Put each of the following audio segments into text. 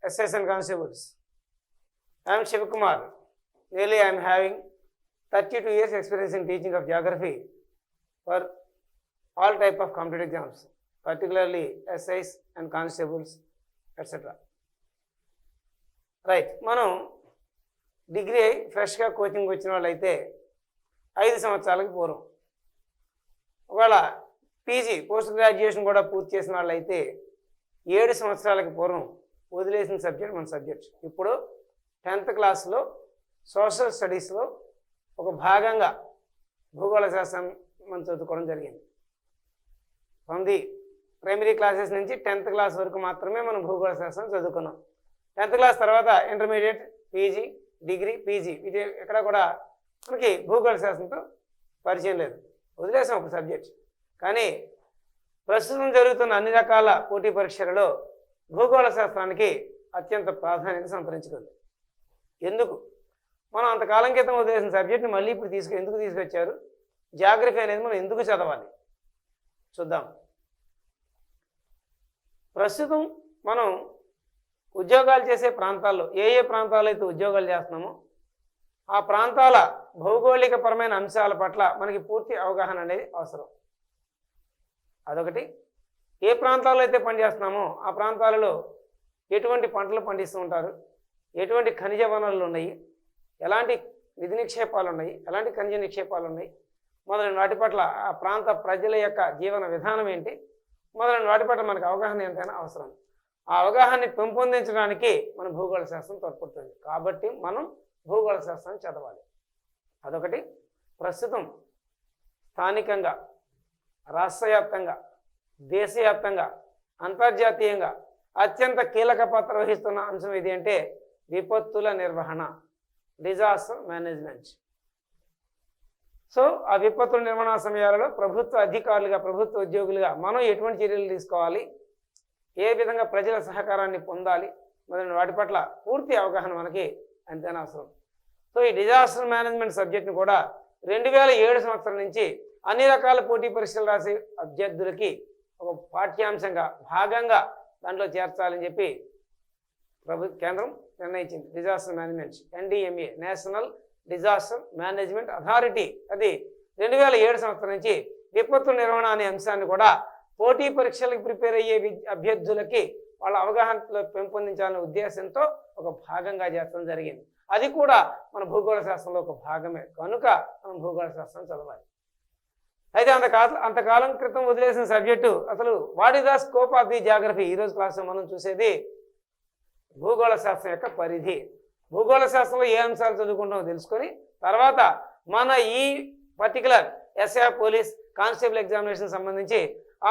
essays and constables. I am Shivakumar. Nearly I am having 32 years experience in teaching of geography for all type of competitive exams, particularly essays and constables, etc. Right, మనం degree ఫ్రెష్గా coaching వచ్చిన వాళ్ళు అయితే 5 సంవత్సరాలకి పూర్వం, ఒకవేళ PG post graduation కూడా పూర్తి చేసిన వాళ్ళు అయితే 7 సంవత్సరాలకి పూర్వం వదిలేసిన సబ్జెక్ట్ మన సబ్జెక్ట్. ఇప్పుడు 10th క్లాస్లో సోషల్ స్టడీస్లో ఒక భాగంగా భూగోళ శాస్త్రం మనం చదువుకోవడం జరిగింది. ఫ్రమ్ ది ప్రైమరీ క్లాసెస్ నుంచి 10th క్లాస్ వరకు మాత్రమే మనం భూగోళ శాస్త్రం చదువుకున్నాం. 10th క్లాస్ తర్వాత ఇంటర్మీడియట్, పీజీ, డిగ్రీ, పీజీ ఇది ఎక్కడ కూడా మనకి భూగోళ శాస్త్రంతో పరిచయం లేదు, వదిలేసాం ఒక సబ్జెక్ట్. కానీ ప్రస్తుతం జరుగుతున్న అన్ని రకాల పోటీ పరీక్షలలో భూగోళ శాస్త్రానికి అత్యంత ప్రాధాన్యత సంతరించుకుంది. ఎందుకు? మనం అంతకాలం క్రితం వదిలేసిన సబ్జెక్ట్ని మళ్ళీ ఇప్పుడు ఎందుకు తీసుకొచ్చారు? జాగ్రఫీ అనేది మనం ఎందుకు చదవాలి చూద్దాం. ప్రస్తుతం మనం ఉద్యోగాలు చేసే ప్రాంతాల్లో ఏ ప్రాంతాల్లో అయితే ఉద్యోగాలు చేస్తున్నామో ఆ ప్రాంతాల భౌగోళికపరమైన అంశాల పట్ల మనకి పూర్తి అవగాహన అనేది అవసరం. అదొకటి. ఏ ప్రాంతాల్లో అయితే పనిచేస్తున్నామో ఆ ప్రాంతాలలో ఎటువంటి పంటలు పండిస్తూ ఉంటారు, ఎటువంటి ఖనిజ వనరులు ఉన్నాయి, ఎలాంటి నిధి నిక్షేపాలు ఉన్నాయి, ఎలాంటి ఖనిజ నిక్షేపాలు ఉన్నాయి, మొదలైన వాటి పట్ల ఆ ప్రాంత ప్రజల యొక్క జీవన విధానం ఏంటి, మొదలైన వాటి పట్ల మనకు అవగాహన ఎంతైనా అవసరం. ఆ అవగాహనని పెంపొందించడానికి మన భూగోళ శాస్త్రం తోడ్పడుతుంది. కాబట్టి మనం భూగోళ శాస్త్రాన్ని చదవాలి. అదొకటి. ప్రస్తుతం స్థానికంగా, రాష్ట్రవ్యాప్తంగా, దేశవ్యాప్తంగా, అంతర్జాతీయంగా అత్యంత కీలక పాత్ర వహిస్తున్న అంశం ఏది అంటే విపత్తుల నిర్వహణ, డిజాస్టర్ మేనేజ్మెంట్. సో ఆ విపత్తుల నిర్వహణ సమయాలలో ప్రభుత్వ అధికారులుగా, ప్రభుత్వ ఉద్యోగులుగా మనం ఎటువంటి చర్యలు తీసుకోవాలి, ఏ విధంగా ప్రజల సహకారాన్ని పొందాలి, మొదలైన వాటి పట్ల పూర్తి అవగాహన మనకి ఎంతైనా అవసరం. సో ఈ డిజాస్టర్ మేనేజ్మెంట్ సబ్జెక్ట్ని కూడా 2007 సంవత్సరం నుంచి అన్ని రకాల పోటీ పరీక్షలు రాసే అభ్యర్థులకి ఒక పాఠ్యాంశంగా భాగంగా దాంట్లో చేర్చాలని చెప్పి కేంద్రం నిర్ణయించింది. Disaster management, NDMA, national disaster management authority, అది 2007 సంవత్సరం నుంచి విపత్తు నిర్వహణ అనే అంశాన్ని కూడా పోటీ పరీక్షలకు ప్రిపేర్ అయ్యే అభ్యర్థులకి వాళ్ళ అవగాహనలో పెంపొందించాలనే ఉద్దేశంతో ఒక భాగంగా చేస్తడం జరిగింది. అది కూడా మన భూగోళ శాస్త్రంలో ఒక భాగమే కనుక మనం భూగోళ శాస్త్రం చదవాలి. అయితే అంతకాలం క్రితం వదిలేసిన సబ్జెక్టు అసలు what is the scope of the geography. ఈరోజు క్లాస్లో మనం చూసేది భూగోళ శాస్త్రం యొక్క పరిధి. భూగోళ శాస్త్రంలో ఏ అంశాలు చదువుకుంటామో తెలుసుకొని తర్వాత మన ఈ particular SI police constable examination సంబంధించి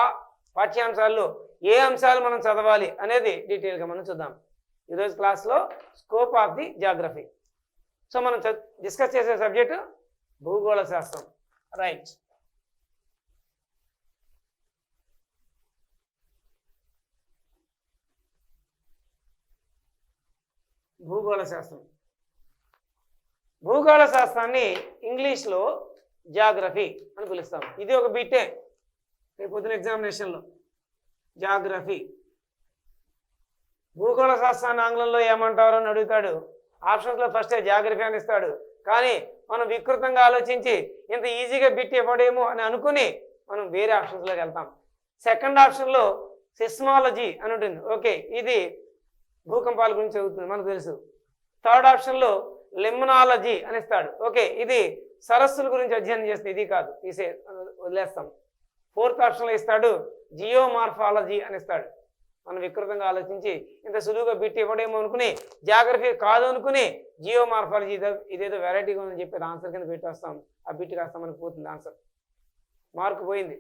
ఆ పాఠ్యాంశాల్లో ఏ అంశాలు మనం చదవాలి అనేది డీటెయిల్గా మనం చూద్దాం ఈరోజు క్లాస్లో. Scope of the geography. So మనం డిస్కస్ చేసే సబ్జెక్టు భూగోళ శాస్త్రం. రైట్, భూగోళ శాస్త్రం. భూగోళ శాస్త్రాన్ని ఇంగ్లీష్లో జాగ్రఫీ అని పిలుస్తాం. ఇది ఒక బిట్టే రేపు పొద్దున ఎగ్జామినేషన్లో. జాగ్రఫీ, భూగోళ శాస్త్రాన్ని ఆంగ్లంలో ఏమంటారు అని అడుగుతాడు. ఆప్షన్స్లో ఫస్టే జాగ్రఫీ అని ఇస్తాడు. కానీ మనం వికృతంగా ఆలోచించి ఇంత ఈజీగా బిట్ ఇవ్వడేమో అని అనుకుని మనం వేరే ఆప్షన్స్లోకి వెళ్తాం. సెకండ్ ఆప్షన్లో సిస్మాలజీ అని ఉంటుంది. ఓకే, ఇది భూకంపాల గురించి చదువుతుంది మనకు తెలుసు. థర్డ్ ఆప్షన్లో లిమ్నాలజీ అని ఇస్తాడు. ఓకే, ఇది సరస్సుల గురించి అధ్యయనం చేస్తుంది. ఇది కాదు, వదిలేస్తాం. ఫోర్త్ ఆప్షన్లో ఇస్తాడు జియోమార్ఫాలజీ అని ఇస్తాడు. మనం వికృతంగా ఆలోచించి ఇంత సులువుగా బిట్ ఇవ్వడేమో అనుకుని జాగ్రఫీ కాదు అనుకుని జియోమార్ఫాలజీ ఇదేదో వెరైటీగా ఉందని చెప్పేది ఆన్సర్ కింద పెట్టేస్తాం. ఆ బిట్ కాస్త మనకు పోతుంది, ఆన్సర్ మార్కు పోయింది.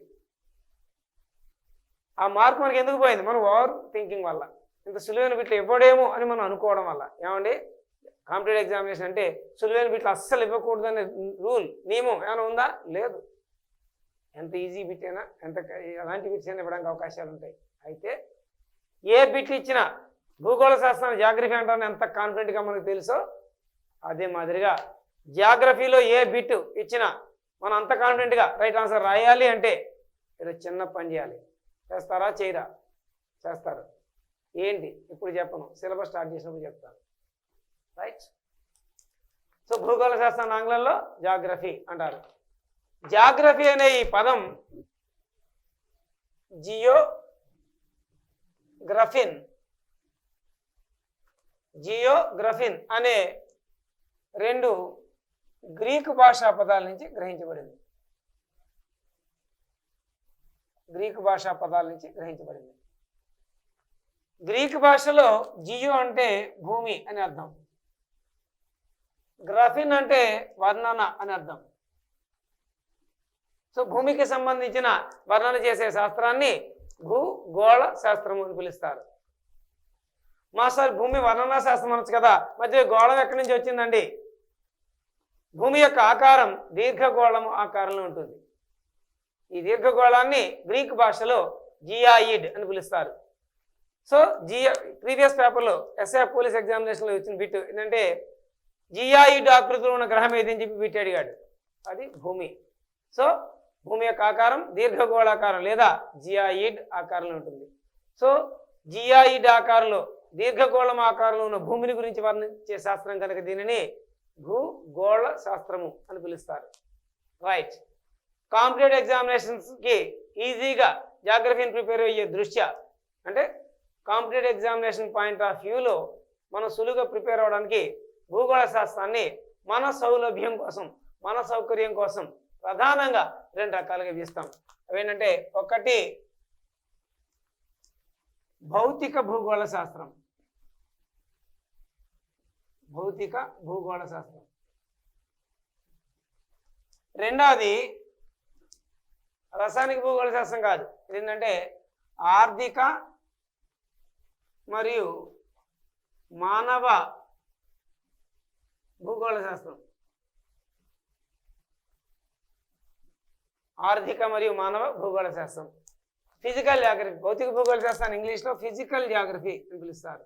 ఆ మార్క్ మనకి ఎందుకు పోయింది? మనం ఓవర్ థింకింగ్ వల్ల, ఇంత సులువైన బిట్లు ఇవ్వడేమో అని మనం అనుకోవడం వల్ల. ఏమండి, కాంపిటేటివ్ ఎగ్జామినేషన్ అంటే సులువైన బిట్లు అస్సలు ఇవ్వకూడదనే రూల్, నియమం ఏమైనా ఉందా? లేదు. ఎంత ఈజీ బిట్ అయినా, ఎలాంటి బిట్స్ అయినా ఇవ్వడానికి అవకాశాలు ఉంటాయి. అయితే ఏ బిట్ ఇచ్చినా భూగోళ శాస్త్రాన్ని జాగ్రఫీ అంటారని ఎంత కాన్ఫిడెంట్గా మనకు తెలుసో అదే మాదిరిగా జాగ్రఫీలో ఏ బిట్ ఇచ్చినా మనం అంత కాన్ఫిడెంట్గా రైట్ ఆన్సర్ రాయాలి అంటే ఏదో చిన్న పని చేయాలి. చేస్తారా? చేయరా? చేస్తారు. ఏంటి ఇప్పుడు చెప్పను, సిలబస్ స్టార్ట్ చేసినప్పుడు చెప్తాను. రైట్. సో భూగోళ శాస్త్రాన్ని ఆంగ్లంలో జాగ్రఫీ అంటారు. జాగ్రఫీ అనే ఈ పదం జియోగ్రఫిన్ అనే రెండు గ్రీకు భాషా పదాల నుంచి గ్రహించబడింది. గ్రీకు భాషలో జియో అంటే భూమి అని అర్థం, గ్రఫిన్ అంటే వర్ణన అని అర్థం. సో భూమికి సంబంధించిన వర్ణన చేసే శాస్త్రాన్ని భూగోళ శాస్త్రం అని పిలుస్తారు. మాస్టర్ భూమి వర్ణనా శాస్త్రం అనొచ్చు కదా, మధ్య గోళం ఎక్కడి నుంచి వచ్చిందండి? భూమి యొక్క ఆకారం దీర్ఘగోళం ఆకారంలో ఉంటుంది. ఈ దీర్ఘగోళాన్ని గ్రీక్ భాషలో జియాయిడ్ అని పిలుస్తారు. సో ప్రీవియస్ పేపర్లో ఎస్ఐ పోలీస్ ఎగ్జామినేషన్లో వచ్చిన బిట్ ఏంటంటే జియాయిడ్ ఆకృతిలో ఉన్న గ్రహం ఏదని చెప్పి బిట్ అడిగాడు. అది భూమి. సో భూమి యొక్క ఆకారం దీర్ఘగోళాకారం లేదా జియాయిడ్ ఆకారంలో ఉంటుంది. సో జియాయిడ్ ఆకారంలో దీర్ఘగోళం ఆకారంలో ఉన్న భూమిని గురించి వర్ణించే శాస్త్రం కనుక దీనిని భూగోళ శాస్త్రము అని పిలుస్తారు. రైట్. కాంపిటేటివ్ ఎగ్జామినేషన్స్కి ఈజీగా జాగ్రఫీని ప్రిపేర్ అయ్యే దృష్ట్యా, అంటే కాంపిటేటివ్ ఎగ్జామినేషన్ పాయింట్ ఆఫ్ వ్యూలో మనం సులువుగా ప్రిపేర్ అవ్వడానికి భూగోళ శాస్త్రాన్ని మన సౌలభ్యం కోసం, మన సౌకర్యం కోసం ప్రధానంగా రెండు రకాలుగా విభజిస్తాం. అవేంటంటే ఒకటి భౌతిక భూగోళ శాస్త్రం, రెండవది రసాయనిక భూగోళ శాస్త్రం కాదు, ఏంటంటే ఆర్థిక మరియు మానవ భూగోళ శాస్త్రం. Physical geography. భౌతిక భూగోళ శాస్త్రాన్ని ఇంగ్లీష్లో ఫిజికల్ జాగ్రఫీ అని పిలుస్తారు.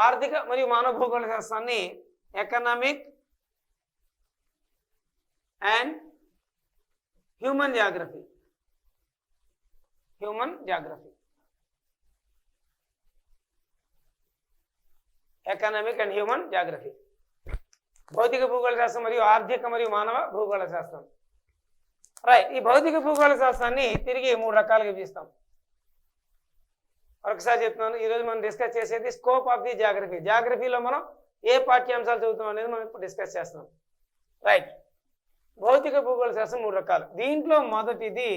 ఆర్థిక మరియు మానవ భూగోళ శాస్త్రాన్ని economic and human geography. Economic and human geography. భౌతిక భూగోళ శాస్త్రం మరియు ఆర్థిక మరియు మానవ భూగోళ శాస్త్రం. రైట్. ఈ భౌతిక భూగోళ శాస్త్రాన్ని తిరిగి మూడు రకాలుగా విభజిస్తాం. ఒకసారి చెప్తున్నాను, ఈరోజు మనం డిస్కస్ చేసేది స్కోప్ ఆఫ్ ది జాగ్రఫీ. జాగ్రఫీలో మనం ఏ పాఠ్యాంశాలు చదువుతాం అనేది మనం ఇప్పుడు డిస్కస్ చేస్తున్నాం. రైట్. భౌతిక భూగోళ శాస్త్రం మూడు రకాలు. దీంట్లో మొదటిది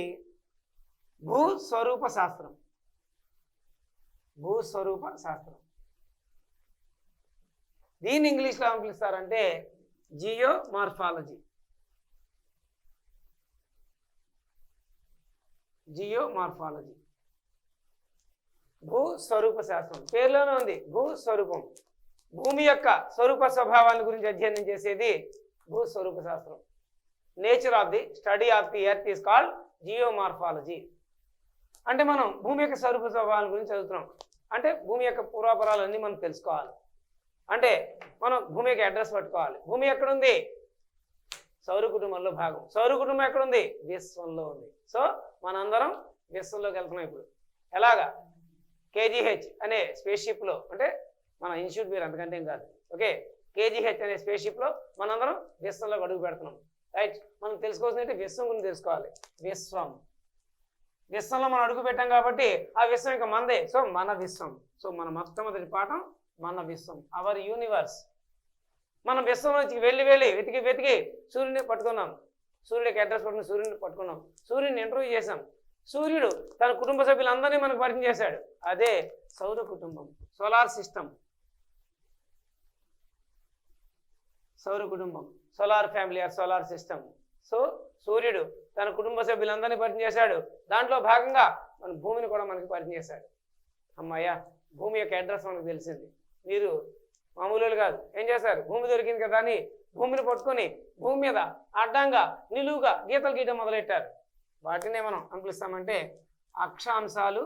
భూస్వరూప శాస్త్రం. దీన్ని ఇంగ్లీష్లో ఏమని పిలుస్తారంటే జియోమార్ఫాలజీ. భూస్వరూప శాస్త్రం పేరులోనే ఉంది, భూస్వరూపం. భూమి యొక్క స్వరూప స్వభావాల గురించి అధ్యయనం చేసేది భూస్వరూప శాస్త్రం. Nature of the study of the earth is called geomorphology. అంటే మనం భూమి యొక్క స్వరూప స్వభావాల గురించి చదువుతున్నాం. అంటే భూమి యొక్క పూర్వాపరాలన్నీ మనం తెలుసుకోవాలి. అంటే మనం భూమి యొక్క అడ్రస్ పట్టుకోవాలి. భూమి ఎక్కడుంది? సౌర కుటుంబంలో భాగం. సౌర కుటుంబం ఎక్కడుంది? విశ్వంలో ఉంది. సో మనందరం విశ్వంలోకి వెళ్తున్నాం ఇప్పుడు. ఎలాగా? కేజీహెచ్ అనే స్పేస్ షిప్లో, అంటే మన ఇన్స్టిట్యూట్ పేరు అంతకంటే ఏం కాదు. ఓకే, కేజీహెచ్ అనే స్పేస్ షిప్లో మనందరం విశ్వంలోకి అడుగు పెడుతున్నాం. రైట్. మనం తెలుసుకోవాల్సిందంటే విశ్వం గురించి తెలుసుకోవాలి. విశ్వంలో మనం అడుగు పెట్టాం కాబట్టి ఆ విశ్వం ఇంకా మనదే. సో మన విశ్వం. సో మన మొట్టమొదటి పాఠం మన విశ్వం, అవర్ యూనివర్స్. మనం విశ్వం నుంచి వెళ్ళి వెతికి సూర్యుడిని పట్టుకున్నాం. సూర్యుడికి అడ్రస్ పట్టుకుని సూర్యుడిని పట్టుకున్నాం. సూర్యుడిని ఇంటర్వ్యూ చేసాం. సూర్యుడు తన కుటుంబ సభ్యులందరినీ మనకు పరిచయం చేశాడు. అదే సౌర కుటుంబం, సోలార్ సిస్టమ్. సౌర కుటుంబం, solar family or solar system. So సూర్యుడు తన కుటుంబ సభ్యులందరినీ పరిచయం చేశాడు. దాంట్లో భాగంగా మన భూమిని కూడా మనకి పరిచయం చేశాడు. అమ్మయ్య, భూమి యొక్క అడ్రస్ మనకు తెలిసింది. మీరు మామూలు కాదు. ఏం చేశారు? భూమి దొరికింది కదా అని భూమిని పట్టుకొని భూమి మీద అడ్డంగా నిలువుగా గీతలు గీయడం మొదలెట్టారు. వాటినే మనం పిలుస్తామంటే అక్షాంశాలు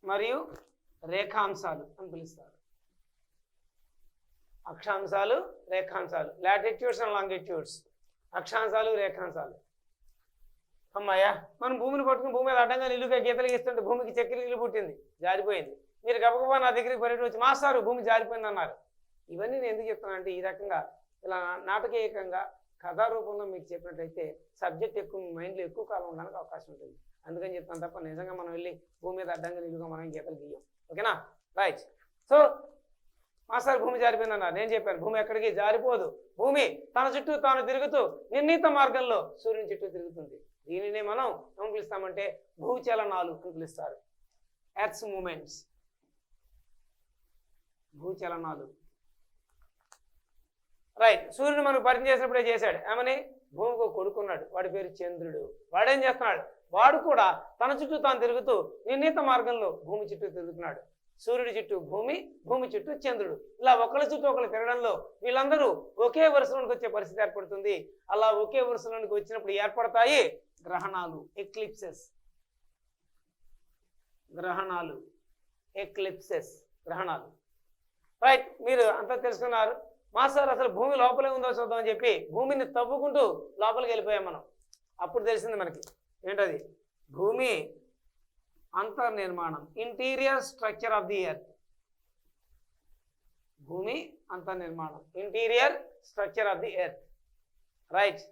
మరియు రేఖాంశాలు అని పిలుస్తారు. అక్షాంశాలు రేఖాంశాలు, లాటిట్యూడ్స్ అండ్ లాంగిట్యూడ్స్, అక్షాంశాలు రేఖాంశాలు. అమ్మాయ్యా, మనం భూమిని పట్టుకుని భూమి మీద అడ్డంగా నిలువుగా గీతలు గీస్తుంటే భూమికి చక్కెర ఇల్లు పుట్టింది, జారిపోయింది. మీరు గబగబా నా దగ్గరికి పరిగెట్టి వచ్చి మాస్టారు భూమి జారిపోయింది అన్నారు. ఇవన్నీ నేను ఎందుకు చెప్తున్నా అంటే ఈ రకంగా ఇలా నాటకీయంగా కథా రూపంలో మీకు చెప్పినట్టయితే సబ్జెక్ట్ ఎక్కువ మైండ్లో ఎక్కువ కాలం ఉండడానికి అవకాశం ఉంటుంది. అందుకని చెప్తాను తప్ప నిజంగా మనం వెళ్ళి భూమి మీద అడ్డంగా నిలువుగా మనం గీతలు గీయం. ఓకేనా? రైట్. సో మాస్టర్ భూమి జారిపోయింది అన్నారు. నేను చెప్పాను భూమి ఎక్కడికి జారిపోదు. భూమి తన చుట్టూ తాను తిరుగుతూ నిర్ణీత మార్గంలో సూర్యుని చుట్టూ తిరుగుతుంది. దీనినే మనం ఏం పిలుస్తామంటే భూచలనాలు అని పిలుస్తారు. ఎర్త్స్ మూమెంట్స్, భూచలనాలు. రైట్. సూర్యుడు మనకు పరిచయం చేసినప్పుడే చేశాడు. ఏమని? భూమికి కొడుకున్నాడు, వాడి పేరు చంద్రుడు. వాడేం చేస్తున్నాడు? వాడు కూడా తన చుట్టూ తాను తిరుగుతూ నిర్ణీత మార్గంలో భూమి చుట్టూ తిరుగుతున్నాడు. సూర్యుడి చుట్టూ భూమి, భూమి చుట్టూ చంద్రుడు. ఇలా ఒకళ్ళ చుట్టూ ఒకళ్ళు తిరగడంలో వీళ్ళందరూ ఒకే వరుసలోనికి వచ్చే పరిస్థితి ఏర్పడుతుంది. అలా ఒకే వరుసలోనికి వచ్చినప్పుడు ఏర్పడతాయి గ్రహణాలు, ఎక్లిప్సెస్. గ్రహణాలు, ఎక్లిప్సెస్, గ్రహణాలు. రైట్. మీరు అంతా తెలుసుకున్నారు. మాస్టర్ అసలు భూమి లోపలే ఉందో చూద్దామని చెప్పి భూమిని తవ్వుకుంటూ లోపలికి వెళ్ళిపోయాం మనం. అప్పుడు తెలిసింది మనకి ఏంటది? భూమి అంతర్నిర్మాణం, interior structure of the earth. భూమి అంతర్నిర్మాణం, interior structure of the earth. Right.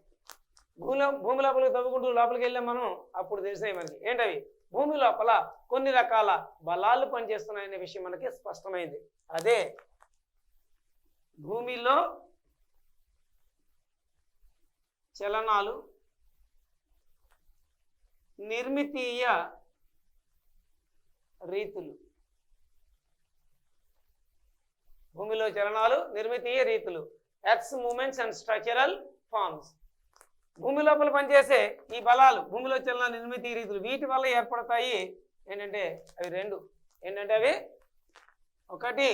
భూమి లోపలికి తవ్వుకుంటూ లోపలికి వెళ్ళాం మనం. అప్పుడు తెలిసాయి మనకి ఏంటవి? భూమి లోపల కొన్ని రకాల బలాలు పనిచేస్తున్నాయనే విషయం మనకి స్పష్టమైంది. అదే భూమిలో చలనాలు, నిర్మితీయ రీతులు. భూమిలో చలనాలు, నిర్మితీయ రీతులు, earth's movements and structural forms. భూమి లోపల పనిచేసే ఈ బలాలు, భూమిలో చలనాలు, నిర్మితీయ రీతులు, వీటి వల్ల ఏర్పడతాయి ఏంటంటే అవి రెండు. ఏంటంటే అవి ఒకటి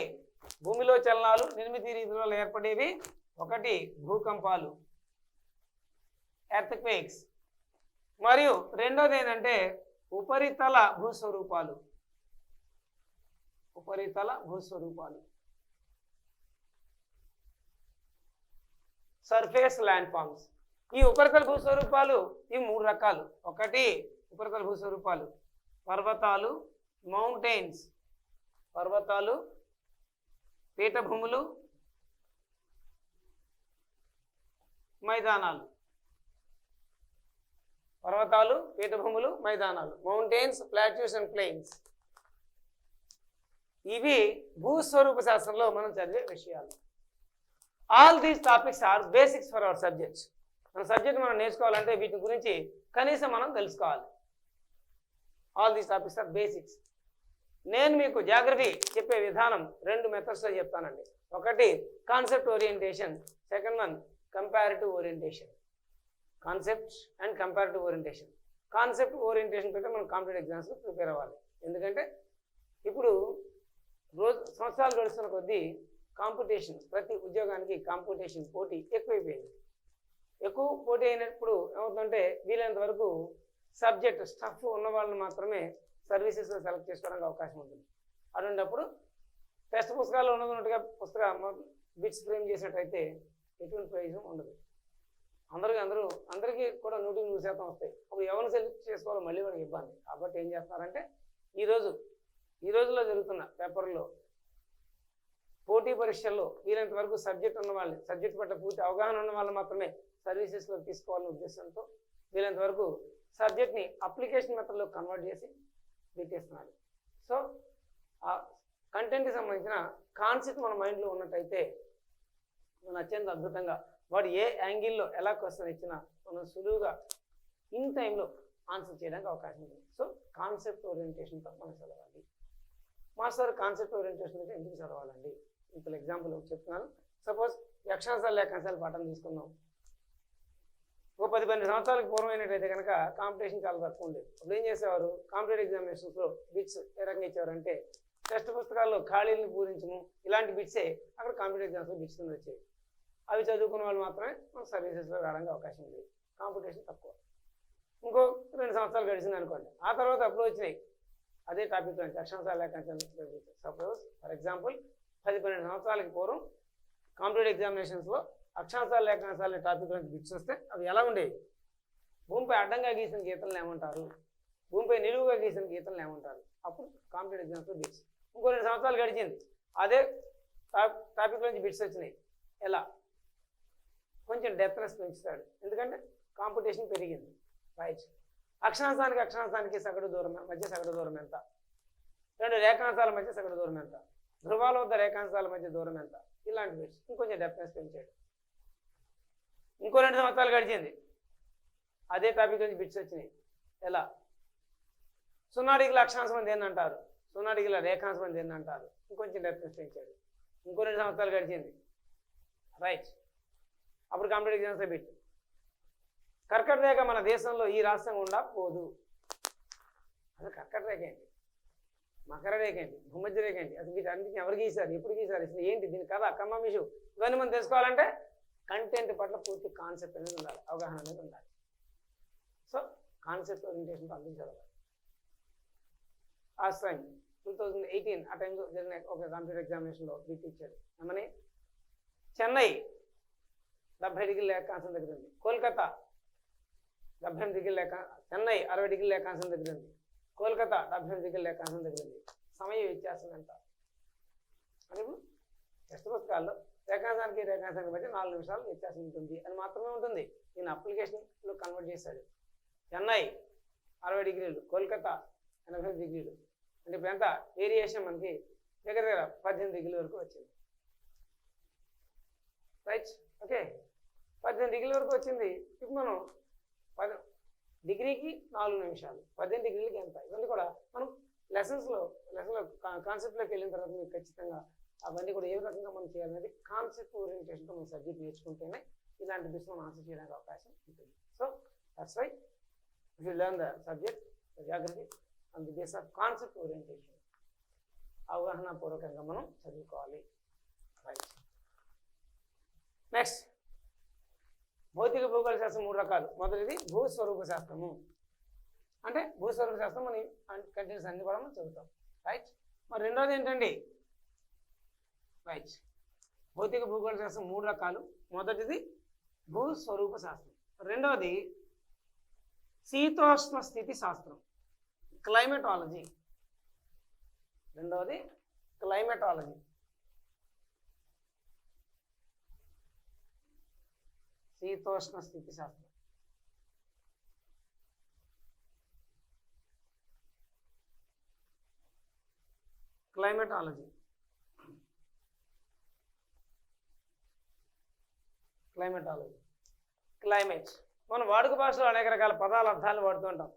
భూమిలో చలనాలు, నిర్మితీయ రీతుల వల్ల ఏర్పడేవి. ఒకటి భూకంపాలు, ఎర్త్ క్వేక్స్. మరియు రెండోది ఏంటంటే ఉపరితల భూస్వరూపాలు. ఉపరితల భూస్వరూపాలు, సర్ఫేస్ ల్యాండ్ ఫార్మ్స్. ఈ ఉపరితల భూస్వరూపాలు ఇవి మూడు రకాలు. ఒకటి ఉపరితల భూస్వరూపాలు పర్వతాలు, మౌంటైన్స్. పర్వతాలు, పీఠభూములు, మైదానాలు. పర్వతాలు, పీఠభూములు, మైదానాలు, మౌంటైన్స్, ప్లాట్యూస్ అండ్ ప్లెయిన్స్. ఇవి భూస్వరూప శాస్త్రంలో మనం చదివే విషయాలు. All these topics are basics for our subjects. మన సబ్జెక్ట్ మనం నేర్చుకోవాలంటే వీటి గురించి కనీసం మనం తెలుసుకోవాలి. All these topics are basics. నేను మీకు జాగ్రఫీ చెప్పే విధానం రెండు మెథడ్స్లో చెప్తానండి. ఒకటి concept orientation, second one comparative orientation. Concept and comparative orientation. Concept orientation కంటే మనం కాంపిటేటివ్ ఎగ్జామ్స్కి ప్రిపేర్ అవ్వాలి. ఎందుకంటే ఇప్పుడు సంవత్సరాలు గడుస్తున్న కొద్దీ కాంపిటీషన్, ప్రతి ఉద్యోగానికి కాంపిటీషన్, పోటీ ఎక్కువైపోయింది. ఎక్కువ పోటీ అయినప్పుడు ఏమవుతుందంటే వీలైనంత వరకు సబ్జెక్ట్ స్టఫ్ ఉన్న వాళ్ళని మాత్రమే సర్వీసెస్లో సెలెక్ట్ చేసుకోవడానికి అవకాశం ఉంటుంది. అటువంటిప్పుడు టెక్స్ట్ పుస్తకాల్లో ఉన్నట్టుగా బిట్స్ ఫ్రేమ్ చేసినట్టయితే ఎటువంటి ప్రయోజనం ఉండదు. అందరికీ కూడా 100% వస్తాయి. అప్పుడు ఎవరిని సెలెక్ట్ చేసుకోవాలో మళ్ళీ మనకి ఇబ్బంది. కాబట్టి ఏం చేస్తున్నారంటే ఈ రోజుల్లో జరుగుతున్న పేపర్లో పోటీ పరీక్షల్లో వీలైనంత వరకు సబ్జెక్ట్ ఉన్న వాళ్ళని, సబ్జెక్ట్ పట్ల పూర్తి అవగాహన ఉన్న వాళ్ళని మాత్రమే సర్వీసెస్లో తీసుకోవాలనే ఉద్దేశంతో వీలైనంత వరకు సబ్జెక్ట్ని అప్లికేషన్ మెథడ్లో కన్వర్ట్ చేసి పెట్టేస్తున్నారు. సో ఆ కంటెంట్కి సంబంధించిన కాన్సెప్ట్ మన మైండ్లో ఉన్నట్టయితే మనం అత్యంత అద్భుతంగా వాడు ఏ యాంగిల్లో ఎలా క్వశ్చన్ ఇచ్చినా మనం సులువుగా ఇన్ టైంలో ఆన్సర్ చేయడానికి అవకాశం ఉంది. సో కాన్సెప్ట్ ఓరియంటేషన్తో మనం చదవాలి. మాస్టర్ కాన్సెప్ట్ ఓరియంటేషన్ అంటే ఎందుకు చదవాలండి? ఇప్పుడు ఎగ్జాంపుల్ చెప్తున్నాను. సపోజ్ అక్షరాంశాలు లేఖాంశాలు పాఠం తీసుకుందాం. ఒక 10-12 సంవత్సరాలకు పూర్వమైనట్టయితే కనుక కాంపిటీషన్ చాలా తక్కువ ఉండేది. అప్పుడు ఏం చేసేవారు? కాంపిటేటివ్ ఎగ్జామినేషన్స్లో బిట్స్ ఏ రకంగా ఇచ్చేవారంటే టెక్స్ట్ పుస్తకాల్లో ఖాళీలను పూరించము, ఇలాంటి బిట్సే అక్కడ కాంపిటేటివ్ ఎగ్జామ్స్లో బిట్స్ కింద వచ్చేవి. అవి చదువుకున్న వాళ్ళు మాత్రమే మన సర్వీసెస్లో రావడానికి అవకాశం ఉంది. కాంపిటీషన్ తక్కువ. ఇంకో 2 సంవత్సరాలు గడిచింది అనుకోండి. ఆ తర్వాత అప్పుడు వచ్చినాయి అదే టాపిక్ నుంచి అక్షరాంశాలు లేఖాంశాలు. సపోజ్ ఫర్ ఎగ్జాంపుల్ 10-12 సంవత్సరాలకి పూర్వం కాంపిటేటివ్ ఎగ్జామినేషన్స్లో అక్షాంశాలు రేఖాంశాలు టాపిక్ నుంచి బిట్స్ వస్తే అవి ఎలా ఉండేవి? భూమిపై అడ్డంగా గీసిన గీతలను ఏమంటారు, భూమిపై నిలువుగా గీసిన గీతలను ఏమంటారు? అప్పుడు కాంపిటేటివ్ ఎగ్జామ్స్లో బిట్స్. ఇంకో 2 సంవత్సరాలు గడిచింది, అదే టాపిక్ నుంచి బిట్స్ వచ్చినాయి. ఎలా? కొంచెం డెప్త్నెస్ పెంచుతాడు, ఎందుకంటే కాంపిటీషన్ పెరిగింది. రైట్. అక్షాంశానికి అక్షాంశానికి సగటు దూరం మధ్య సగటు దూరం ఎంత? 2 రేఖాంశాల మధ్య సగటు దూరం ఎంత? ధ్రువాల వద్ద రేఖాంశాల మధ్య దూరం ఎంత? ఇలాంటి బిట్స్ ఇంకొంచెం డెప్త్నెస్ పెంచాడు. ఇంకో 2 సంవత్సరాలు గడిచింది, అదే టాపిక్ నుంచి బిట్స్ వచ్చినాయి. ఎలా? 0 డిగ్రీల అక్షాంశం అని దేన్ని అంటారు, 0 డిగ్రీల రేఖాంశం అని దేన్ని అంటారు? ఇంకొంచెం డెప్త్నెస్ పెంచాడు. ఇంకో 2 సంవత్సరాలు గడిచింది. రైట్. అప్పుడు కాంపిటేటివ్ ఎగ్జామ్స్లో బిట్. కర్కట రేఖ మన దేశంలో ఈ రాష్ట్రం గుండా పోదు. అసలు కర్కట రేఖ ఏంటి, మకర రేఖ ఏంటి, భూమధ్య రేఖ ఏంటి, అసలు వీటి అన్నింటిని ఎవరు గీశారు, ఎప్పుడు గీశారు, అసలు ఏంటి దీని కథ, కమ్మం ఇష్యూ, ఇవన్నీ మనం తెలుసుకోవాలంటే కంటెంట్ పట్ల పూర్తి కాన్సెప్ట్ అనేది ఉండాలి, అవగాహన అనేది ఉండాలి. సో కాన్సెప్ట్ ఓరియంటేషన్తో అందించాలి. లాస్ట్ టైం 2018 ఆ టైంలో జరిగిన ఒక కాంపిటేటివ్ ఎగ్జామినేషన్లో బిట్ ఇచ్చాడు. ఏమని? చెన్నై 70 డిగ్రీల రేఖాంశం దగ్గర ఉంది, కోల్కతా 78 డిగ్రీల చెన్నై 60 డిగ్రీల రేఖాంశం దగ్గర ఉంది, కోల్కతా 78 డిగ్రీల రేఖాంశం దగ్గర ఉంది. సమయ వ్యత్యాసం ఎంత అని టెక్స్ట్ పుస్తకాల్లో రేఖాంశానికి రేఖాంశానికి మధ్య 4 నిమిషాలు వ్యత్యాసం ఉంటుంది అని మాత్రమే ఉంటుంది. నేను అప్లికేషన్లో కన్వర్ట్ చేశాడు. చెన్నై 60 డిగ్రీలు, కోల్కతా 80 డిగ్రీలు, అంటే ఇప్పుడు ఎంత వేరియేషన్ మనకి దగ్గర 18 డిగ్రీల వరకు వచ్చింది. రైట్. ఓకే, 18 డిగ్రీల వరకు వచ్చింది. ఇప్పుడు మనం 10 డిగ్రీకి 4 నిమిషాలు, 18 డిగ్రీలకి ఎంత, ఇవన్నీ కూడా మనం లెసన్స్లో కాన్సెప్ట్లోకి వెళ్ళిన తర్వాత మీకు ఖచ్చితంగా అవన్నీ కూడా ఏ రకంగా మనం చేయాలనేది కాన్సెప్ట్ ఓరియంటేషన్తో మనం సబ్జెక్ట్ నేర్చుకుంటేనే ఇలాంటి బిట్స్ మనం ఆన్సర్ చేయడానికి అవకాశం ఉంటుంది. So that's why if you learn the subject జాగ్రత్త on the base of concept orientation, అవగాహన పూర్వకంగా మనం చదువుకోవాలి. రైట్. నెక్స్ట్, భౌతిక భూగోళ శాస్త్రం 3 రకాలు. మొదటిది భూస్వరూప శాస్త్రము, అంటే భూస్వరూప శాస్త్రం మన కంటిన్యూస్ అన్ని కూడా మనం చదువుతాం. రైట్. మరి రెండోది ఏంటండి? రైట్. భౌతిక భూగోళ శాస్త్రం 3 రకాలు. మొదటిది భూస్వరూప శాస్త్రం, రెండవది శీతోష్ణ స్థితి శాస్త్రం, క్లైమేటాలజీ. రెండవది క్లైమేటాలజీ. శీతోష్ణ స్థితి శాస్త్రం. క్లైమేటాలజీ. క్లైమేట్. మనం వాడుక భాషలో అనేక రకాల పదాల అర్థాలు వాడుతుంటాం.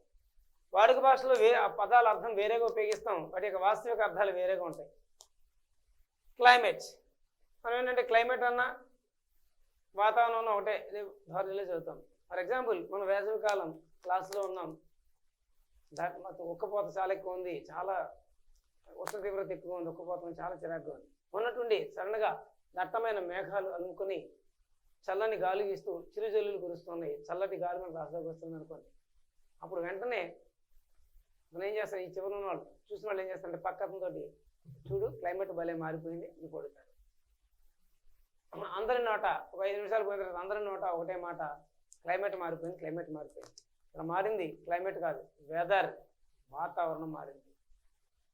వాడుక భాషలో ఆ పదాల అర్థం వేరేగా ఉపయోగిస్తాం, వాటి యొక్క వాస్తవిక అర్థాలు వేరేగా ఉంటాయి. క్లైమేట్ మనం ఏంటంటే క్లైమేట్ అన్నా వాతావరణం ఒకటే ధోరణిలో చదువుతాం. ఫర్ ఎగ్జాంపుల్ మనం వేసవికాలం క్లాసులో ఉన్నాం, ఉక్కపోత చాలా ఎక్కువ ఉంది, చాలా ఉష్ణ తీవ్రత ఎక్కువ ఉంది, ఉక్కపోతం చాలా చిరాకుగా ఉంది. ఉన్నట్టుండి సడన్గా దట్టమైన మేఘాలు అలుముకొని చల్లని గాలి ఇస్తూ చిరుజల్లులు కురుస్తున్నాయి, చల్లటి గాలి మనకు రాష్ట్రానికి వస్తుంది అనుకోండి. అప్పుడు వెంటనే మనం ఏం చేస్తాం, ఈ చివరి ఉన్న వాళ్ళు చూసిన వాళ్ళు ఏం చేస్తారంటే పక్కతో చూడు క్లైమేట్ భలే మారిపోయింది ఇది కొడుతారు. అందరి నోట ఒక 5 నిమిషాలు పోయిన తర్వాత అందరి నోట ఒకటే మాట, క్లైమేట్ మారిపోయింది, క్లైమేట్ మారిపోయింది. ఇక్కడ మారింది క్లైమేట్ కాదు, వెదర్, వాతావరణం మారింది.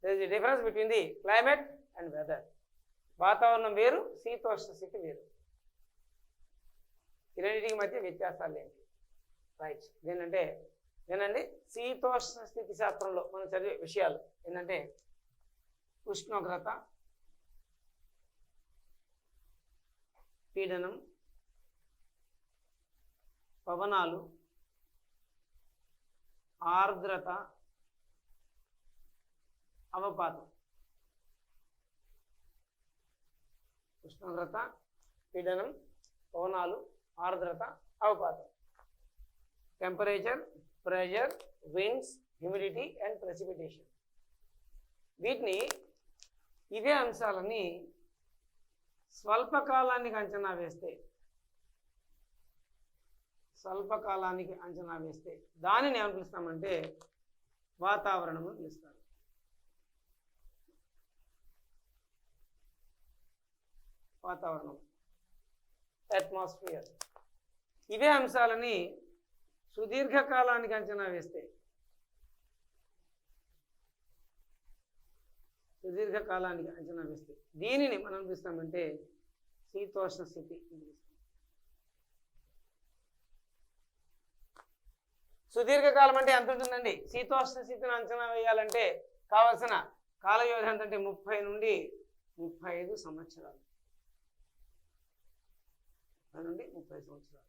There is the difference between the climate and weather. వాతావరణం వేరు, శీతోష్ణ స్థితి వేరు. ఈ రెండింటికి మధ్య వ్యత్యాసాలు ఏంటి? రైట్. ఏంటంటే శీతోష్ణ స్థితి శాస్త్రంలో మనం చదివే విషయాలు ఏంటంటే ఉష్ణోగ్రత, పీడనం, పవనాలు, ఆర్ద్రత, అవపాతం. ఉష్ణోగ్రత, పీడనం, పవనాలు, ఆర్ద్రత, అవపాతం. Temperature, pressure, winds, humidity and precipitation. వీటిని ఇవే అంశాలని స్వల్పకాలానికి అంచనా వేస్తే దానిని ఏమని పిలుస్తామంటే వాతావరణం అని పిలుస్తారు. వాతావరణం అట్మాస్ఫియర్. ఇవే అంశాలని సుదీర్ఘకాలానికి అంచనా వేస్తే దీనిని మనం పిలుస్తామంటే శీతోష్ణ స్థితి. సుదీర్ఘకాలం అంటే ఎంత ఉంటుందండి? శీతోష్ణ స్థితిని అంచనా వేయాలంటే కావాల్సిన కాల వ్యవధి ఎంతంటే 30 నుండి 35 సంవత్సరాలు. 30 నుండి 30 సంవత్సరాలు.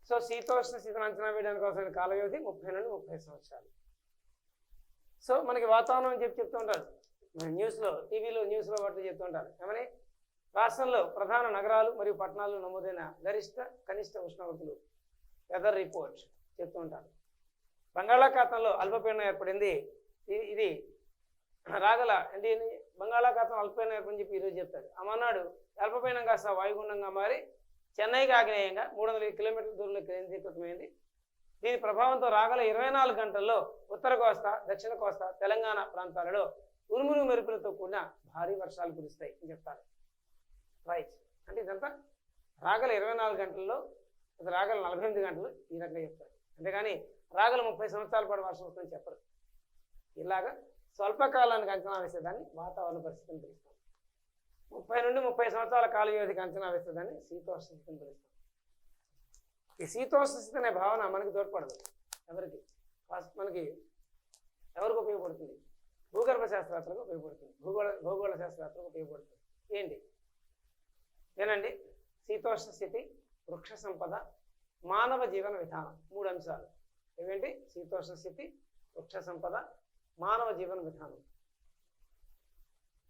సో శీతోష్ణ స్థితిని అంచనా వేయడానికి అవసరమైన కాల వ్యవధి 30 నుండి 30 సంవత్సరాలు. సో మనకి వాతావరణం అని చెప్తూ ఉంటారు న్యూస్లో, టీవీలో, న్యూస్లో వాటిలో చెప్తూ ఉంటారు. ఏమని? రాష్ట్రంలో ప్రధాన నగరాలు మరియు పట్టణాల్లో నమోదైన గరిష్ట కనిష్ట ఉష్ణోగ్రతలు వెదర్ రిపోర్ట్ చెప్తూ ఉంటారు. బంగాళాఖాతంలో అల్పపీడనం ఏర్పడింది. ఇది రాగల అంటే బంగాళాఖాతం అల్పపీడనం ఏర్పడి చెప్పి ఈరోజు చెప్తారు. అమర్నాడు అల్పపీడనం కాస్త వాయుగుండంగా మారి చెన్నైకి ఆగ్నేయంగా 300 కిలోమీటర్ల దూరంలో కేంద్రీకృతమైంది. దీని ప్రభావంతో రాగల 24 గంటల్లో ఉత్తర కోస్తా, దక్షిణ కోస్తా, తెలంగాణ ప్రాంతాలలో ఉరుములు మెరుపులతో కూడిన భారీ వర్షాలు కురుస్తాయి అని చెప్తారు. రైట్. అంటే ఇదంతా రాగల 24 గంటల్లో, రాగల 48 గంటలు ఈ రకంగా చెప్తారు. అంతేగాని రాగల 30 సంవత్సరాల పాటు వర్షం వస్తుందని చెప్పరు. ఇలాగా స్వల్పకాలానికి అంచనా వేసేదాన్ని వాతావరణ పరిస్థితిని పిలుస్తాం. 30 నుండి 30 సంవత్సరాల కాల వ్యవధికి అంచనా వేసేదాన్ని శీతోష్ణ స్థితిని పిలుస్తాం. ఈ శీతోష్ణ స్థితి అనే భావన మనకి తోడ్పడదు. ఎవరికి? మనకి ఎవరికి ఉపయోగపడుతుంది? భూగర్భ శాస్త్రవేత్తలకు ఉపయోగపడుతుంది, భూగోళ శాస్త్రవేత్తలకు ఉపయోగపడుతుంది. ఏంటి? ఏనండి? శీతోష్ణ స్థితి, వృక్ష సంపద, మానవ జీవన విధానం. 3 అంశాలు. ఏవేంటి? శీతోష్ణ స్థితి, వృక్ష సంపద, మానవ జీవన విధానం.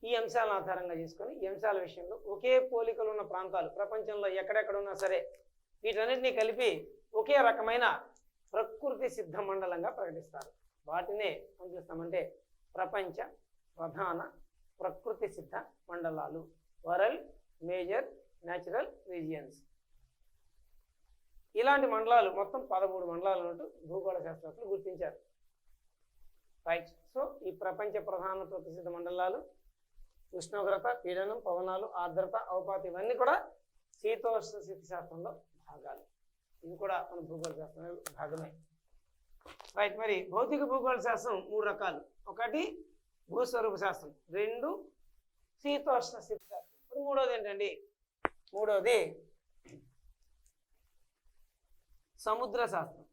ఈ అంశాలను ఆధారంగా చేసుకొని ఈ అంశాల విషయంలో ఒకే పోలికలు ఉన్న ప్రాంతాలు ప్రపంచంలో ఎక్కడెక్కడ ఉన్నా సరే వీటన్నిటినీ కలిపి ఒకే రకమైన ప్రకృతి సిద్ధ మండలంగా ప్రకటిస్తారు. వాటినే ఏం పిలుస్తామంటే ప్రపంచ ప్రధాన ప్రకృతి సిద్ధ మండలాలు, వరల్డ్ మేజర్ న్యాచురల్ రీజియన్స్. ఇలాంటి మండలాలు మొత్తం 13 మండలాలు ఉన్నట్టు భూగోళ శాస్త్రవేత్తలు గుర్తించారు. రైట్. సో ఈ ప్రపంచ ప్రధాన ప్రకృతి సిద్ధ మండలాలు ఉష్ణోగ్రత, పీడనం, పవనాలు, ఆర్ద్రత, అవపాతం ఇవన్నీ కూడా శీతోష్ణ స్థితి శాస్త్రంలో భాగాలు. ఇవి కూడా మన భూగోళ శాస్త్రంలో భాగమే. రైట్. మరి భౌతిక భూగోళ శాస్త్రం 3 రకాలు. ఒకటి భూస్వరూప శాస్త్రం, 2 శీతోష్ణ స్థితి శాస్త్రం. ఇప్పుడు మూడోది ఏంటండి? మూడోది సముద్ర శాస్త్రం.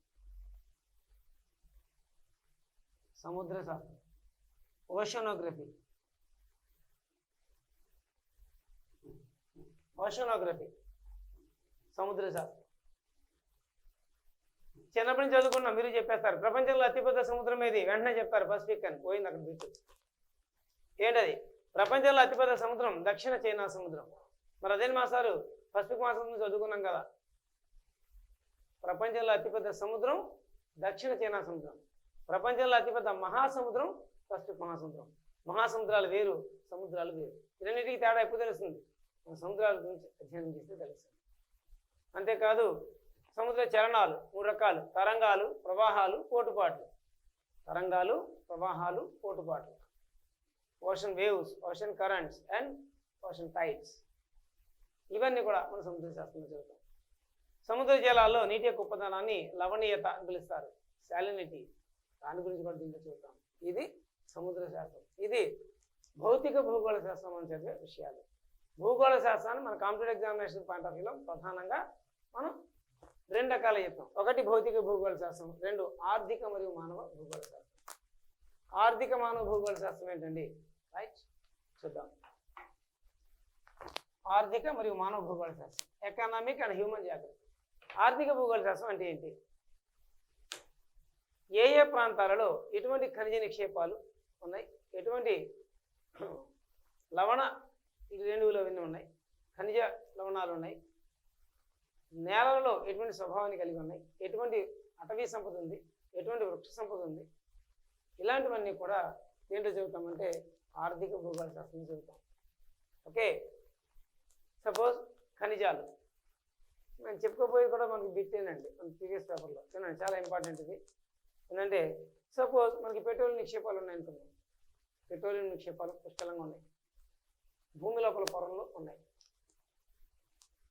సముద్ర శాస్త్రం, ఓషనోగ్రఫీ. సముద్ర శాస్త్రం చిన్నప్పటి నుంచి చదువుకున్నాం, మీరు చెప్పేస్తారు. ప్రపంచంలో అతిపెద్ద సముద్రం ఏది? వెంటనే చెప్తారు పసిఫిక్ అని. పోయింది అక్కడ బిట్టు. ఏంటది? ప్రపంచంలో అతిపెద్ద సముద్రం దక్షిణ చైనా సముద్రం. మరి అదేంటి మాసారు? పసిఫిక్ మహాసముద్రం చదువుకున్నాం కదా. ప్రపంచంలో అతిపెద్ద సముద్రం దక్షిణ చైనా సముద్రం. ప్రపంచంలో అతిపెద్ద మహాసముద్రం పసిఫిక్ మహాసముద్రం. మహాసముద్రాలు వేరు, సముద్రాలు వేరు. రెండింటికి తేడా ఎప్పుడు తెలుస్తుంది? సముద్రాల గురించి అధ్యయనం చేస్తే తెలుస్తుంది. అంతేకాదు సముద్ర చలనాలు 3 రకాలు: తరంగాలు, ప్రవాహాలు, పోటుపాట్లు. తరంగాలు, ప్రవాహాలు, పోటుపాట్లు. Ocean waves, ocean currents and ocean tides. ఇవన్నీ కూడా మన సముద్ర శాస్త్రంలో చదువుతాం. సముద్ర జలాల్లో నీటి యొక్క ఉపదానాన్ని లవణీయత అని పిలుస్తారు, సాలినిటీ. దాని గురించి కూడా దీంట్లో చూద్దాం. ఇది సముద్ర శాస్త్రం. ఇది భౌతిక భూగోళ శాస్త్రం అని చదివే విషయాలు. భూగోళ శాస్త్రాన్ని మన కాంపిటేటివ్ ఎగ్జామినేషన్ పాయింట్ ఆఫ్ వ్యూలో ప్రధానంగా మనం 2 రకాలు చెప్తాం. ఒకటి భౌతిక భూగోళ శాస్త్రం, 2 ఆర్థిక మరియు మానవ భూగోళ శాస్త్రం. ఆర్థిక మానవ భూగోళ శాస్త్రం ఏంటండి? రైట్, చూద్దాం. ఆర్థిక మరియు మానవ భూగోళ శాస్త్రం, ఎకనామిక్ అండ్ హ్యూమన్ జాగ్రఫీ. ఆర్థిక భూగోళ శాస్త్రం అంటే ఏంటి? ఏ ఏ ప్రాంతాలలో ఎటువంటి ఖనిజ నిక్షేపాలు ఉన్నాయి, ఎటువంటి లవణ రేణువులు అవన్నీ ఉన్నాయి, ఖనిజ లవణాలు ఉన్నాయి, నేలలలో ఎటువంటి స్వభావాన్ని కలిగి ఉన్నాయి, ఎటువంటి అటవీ సంపద ఉంది, ఎటువంటి వృక్ష సంపద ఉంది, ఇలాంటివన్నీ కూడా ఏంటో చెబుతామంటే ఆర్థిక భూగోళ శాస్త్రం చెబుతాం. ఓకే, సపోజ్ ఖనిజాలు నేను చెప్పుకోపోయి కూడా మనకి బిట్టేనండి మన ప్రీవియస్ పేపర్లో. చూడండి, చాలా ఇంపార్టెంట్ ఇది. ఏంటంటే సపోజ్ మనకి పెట్రోలియం నిక్షేపాలు ఉన్నాయనుకుందాం. పెట్రోలియం నిక్షేపాలు పుష్కలంగా ఉన్నాయి. భూమి లోపల పొరల్లో ఉన్నాయి.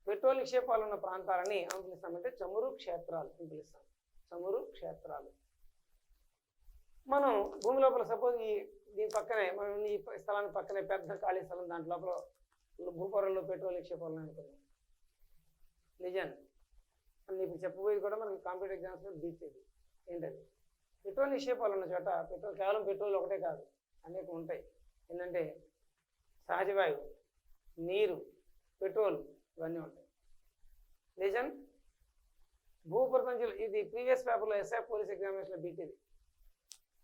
పెట్రోల్ నిక్షేపాలు ఉన్న ప్రాంతాలని ఏమని పిలుస్తామంటే చమురు క్షేత్రాలు అని పిలుస్తాం. చమురు క్షేత్రాలు. మనం భూమి లోపల సపోజ్ దీని పక్కనే మనం ఈ స్థలానికి పక్కనే పెద్ద ఖాళీ స్థలం, దాంట్ లోపల భూపొరల్లో పెట్రోల్ నిక్షేపాలు అనుకున్నాం. నిజం అని ఇప్పుడు చెప్పబోయేది కూడా మనకి కాంపిటేటివ్ ఎగ్జామ్స్లో బీచేది ఏంటది, పెట్రోల్ నిక్షేపాలు ఉన్న చోట కేవలం పెట్రోల్ ఒకటే కాదు, అనేక ఉంటాయి. ఏంటంటే సహజ వాయువు, నీరు, పెట్రోల్, ఇవన్నీ ఉంటాయి. నిజం భూపరితలం, ఇది ప్రీవియస్ పేపర్లో ఎస్ఐ పోలీస్ ఎగ్జామినేషన్లో బీటీది.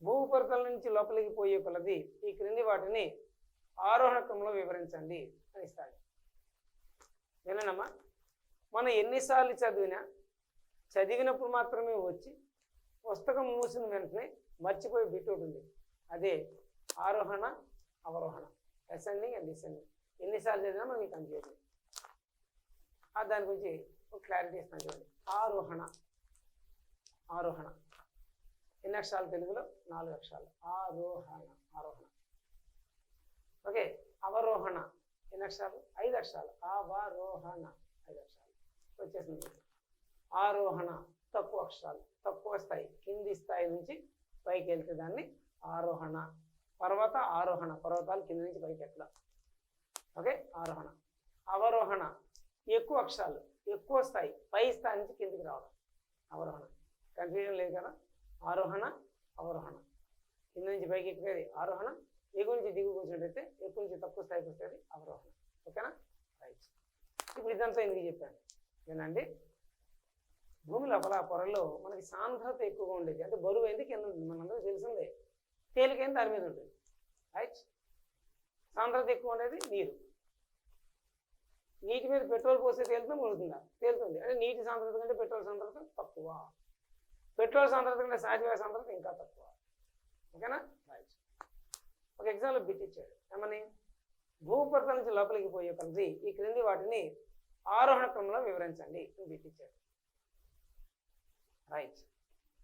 భూపరితలం నుంచి లోపలికి పోయే కొలది ఈ క్రింది వాటిని ఆరోహణ క్రమంలో వివరించండి అని ఇస్తాడు. వినమ్మా, మనం ఎన్నిసార్లు చదివినప్పుడు మాత్రమే వచ్చి పుస్తకం మూసిన వెంటనే మర్చిపోయి బిట్ ఒకటి ఉంది, అదే ఆరోహణ అవరోహణ, అసెండింగ్ అండ్ డిసెండింగ్. ఎన్నిసార్లు చదివినా మనకి కన్ఫ్యూజ్. దాని గురించి ఒక క్లారిటీ ఇస్తాను చూడండి. ఆరోహణ, ఆరోహణ ఎన్ని అక్షరాలు తెలుగులో? 4 అక్షరాలు. ఆరోహణ, ఆరోహణ. ఓకే. అవరోహణ ఎన్ని అక్షరాలు? 5 అక్షరాలు. అవరోహణ 5 అక్షరాలు వచ్చేసింది. ఆరోహణ తక్కువ అక్షరాలు, తక్కువ స్థాయి, కింది స్థాయి నుంచి పైకి వెళ్తే దాన్ని ఆరోహణ. పర్వత ఆరోహణ, పర్వతాలు కింద నుంచి పైకి ఎట్లా. ఓకే. ఆరోహణ. అవరోహణ ఎక్కువ అక్షరాలు, ఎక్కువ స్థాయి, పై స్థాయి నుంచి కిందికి రావడం, అవరోహణ. కన్ఫ్యూజన్ లేదు కదా. ఆరోహణ అవరోహణ, కింద నుంచి పైకి ఎక్కేది ఆరోహణ, ఎగువ నుంచి దిగుకు వచ్చినట్టయితే ఎక్కువ నుంచి తక్కువ స్థాయికి వస్తుంది అవరోహణ. ఓకేనా? రైట్. ఇప్పుడు ఇదంతా ఎందుకు చెప్పాను ఏనండి, భూమి లోపల పొరల్లో మనకి సాంద్రత ఎక్కువగా ఉండేది, అంటే బరువు అయింది కింద ఉంటుంది, మనందరూ తెలిసిందే. తేలికైంది దాని మీద ఉంటుంది. రైట్. సాంద్రత ఎక్కువ ఉండేది నీరు. నీటి మీద పెట్రోల్ పోస్తే తేలుతుందా మునుగుతుందా? తేలుతుంది. అంటే నీటి సాంద్రత కంటే పెట్రోల్ సాంద్రత తక్కువ. పెట్రోల్ సాంద్రత కంటే సహజవాయు సాంద్రత ఇంకా తక్కువ. ఓకేనా? రైట్. ఒక ఎగ్జాంపుల్ బిట్ ఇచ్చాడు. ఏమని, భూపరితలం నుంచి లోపలికి పోయే కొలది ఈ క్రింది వాటిని ఆరోహణ క్రమంలో వివరించండి అని బిట్ ఇచ్చాడు. రైట్.